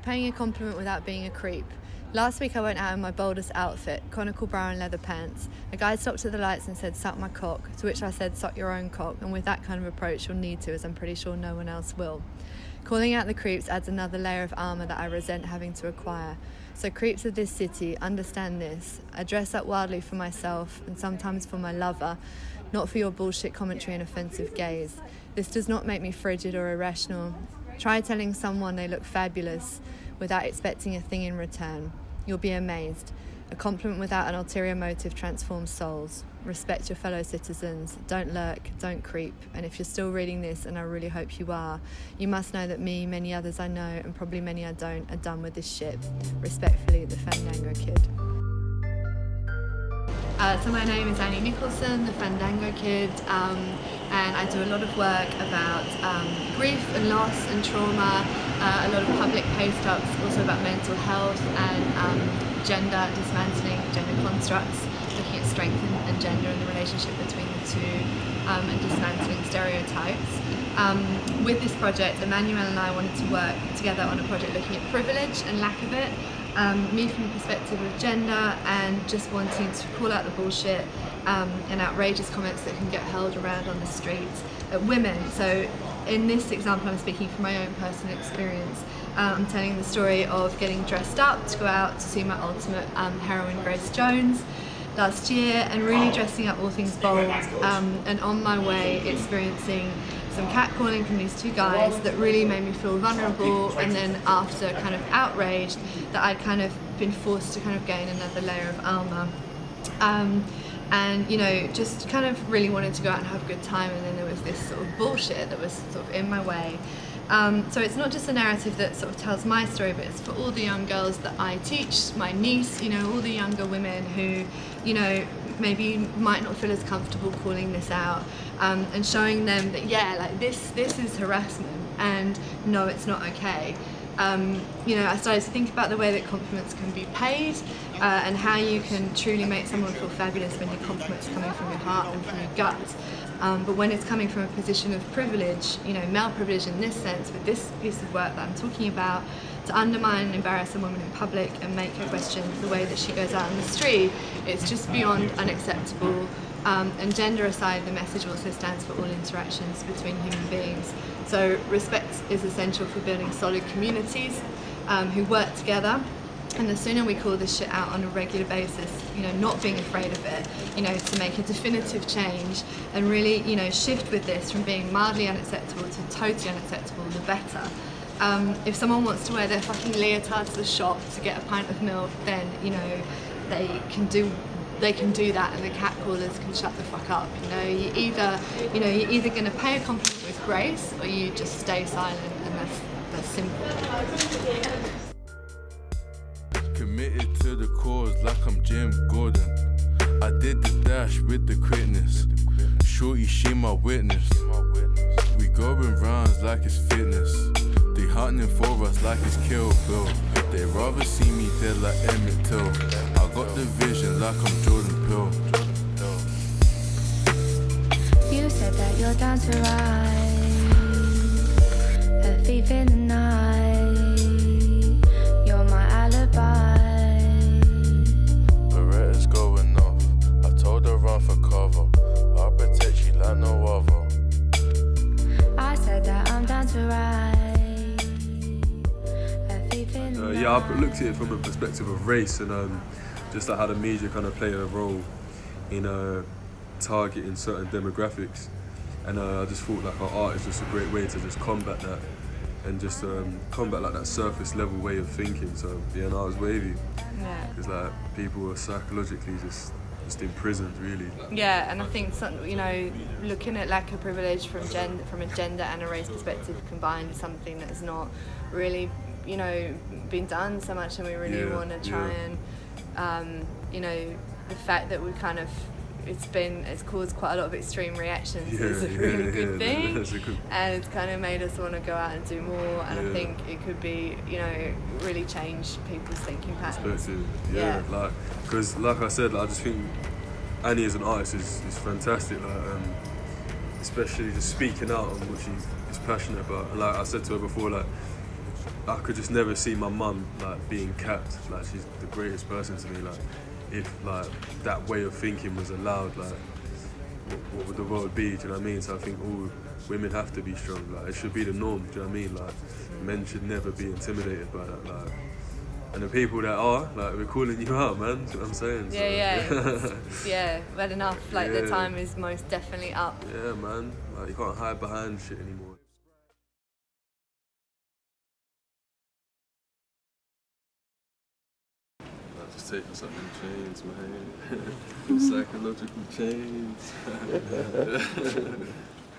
paying a compliment without being a creep. Last week I went out in my boldest outfit, conical brown leather pants. A guy stopped at the lights and said, "Suck my cock," to which I said, "Suck your own cock," and with that kind of approach you'll need to, as I'm pretty sure no one else will. Calling out the creeps adds another layer of armour that I resent having to acquire. So creeps of this city, understand this. I dress up wildly for myself and sometimes for my lover, not for your bullshit commentary and offensive gaze. This does not make me frigid or irrational. Try telling someone they look fabulous without expecting a thing in return. You'll be amazed. A compliment without an ulterior motive transforms souls. Respect your fellow citizens. Don't lurk, don't creep. And if you're still reading this, and I really hope you are, you must know that me, many others I know, and probably many I don't, are done with this shit. Respectfully, the Fandangoe Kid. So my name is Annie Nicholson, the Fandangoe Kid, and I do a lot of work about grief and loss and trauma, a lot of public post-ups, also about mental health and gender, dismantling gender constructs, looking at strength and gender and the relationship between the two, and dismantling stereotypes. With this project, Emmanuel and I wanted to work together on a project looking at privilege and lack of it. Me from the perspective of gender and just wanting to call out the bullshit and outrageous comments that can get hurled around on the streets at women. So in this example, I'm speaking from my own personal experience. I'm telling the story of getting dressed up to go out to see my ultimate heroine, Grace Jones, last year, and really dressing up all things bold, and on my way experiencing some catcalling from these two guys that really made me feel vulnerable, and then after kind of outraged that I'd kind of been forced to kind of gain another layer of armour. And you know, just kind of really wanted to go out and have a good time, and then there was this sort of bullshit that was sort of in my way. So it's not just a narrative that sort of tells my story, but it's for all the young girls that I teach, my niece, you know, all the younger women who, you know, maybe might not feel as comfortable calling this out, and showing them that, yeah, like this is harassment, and no, it's not okay. You know, I started to think about the way that compliments can be paid, and how you can truly make someone feel fabulous when your compliment's coming from your heart and from your gut. But when it's coming from a position of privilege, you know, male privilege in this sense, with this piece of work that I'm talking about, to undermine and embarrass a woman in public and make her question the way that she goes out on the street, it's just beyond unacceptable. And gender aside, the message also stands for all interactions between human beings. So respect is essential for building solid communities who work together. And the sooner we call this shit out on a regular basis, you know, not being afraid of it, you know, to make a definitive change and really, you know, shift with this from being mildly unacceptable to totally unacceptable, the better. If someone wants to wear their fucking leotard to the shop to get a pint of milk, then, you know, they can do that, and the catcallers can shut the fuck up. You know, you're either going to pay a compliment with grace, or you just stay silent, and that's simple. Committed to the cause like I'm Jim Gordon. I did the dash with the quickness. Shorty, she my witness. We going rounds like it's fitness. They hunting for us like it's Kill Bill. They rather see me dead like Emmett Till. I got the vision like I'm Jordan Peele. You said that you're down to ride a thief in the night. You're my alibi. Beretta's going off. I told her run for cover. I'll protect you like no other. I said that I'm down to ride. Yeah, I looked at it from a perspective of race, and just like how the media kind of play a role in targeting certain demographics, and I just thought like our art is just a great way to just combat that, and just combat like that surface level way of thinking. So yeah, and I was wavy, because like people were psychologically just imprisoned, really. Yeah, and I think, you know, looking at lack of privilege from a gender and a race perspective combined is something that has not really, you know, been done so much, and we really want to try and, you know, the fact that we kind of, it's caused quite a lot of extreme reactions is a really good thing, and it's kind of made us want to go out and do more, and I think it could be, you know, really change people's thinking patterns. Like, because like I said, like, I just think Annie as an artist is fantastic, like, especially just speaking out on what she is passionate about. And like I said to her before, like, I could just never see my mum like being capped. Like she's the greatest person to me. Like if like that way of thinking was allowed, like what would the world be? Do you know what I mean? So I think all women have to be strong. Like it should be the norm. Do you know what I mean? Like men should never be intimidated by that. Like and the people that are, like we're calling you out, man. Do you know what I'm saying? Yeah, well enough. Like the Yeah. time is most definitely up. Yeah, man. Like you can't hide behind shit anymore. Just take the fucking chains, man. Psychological chains.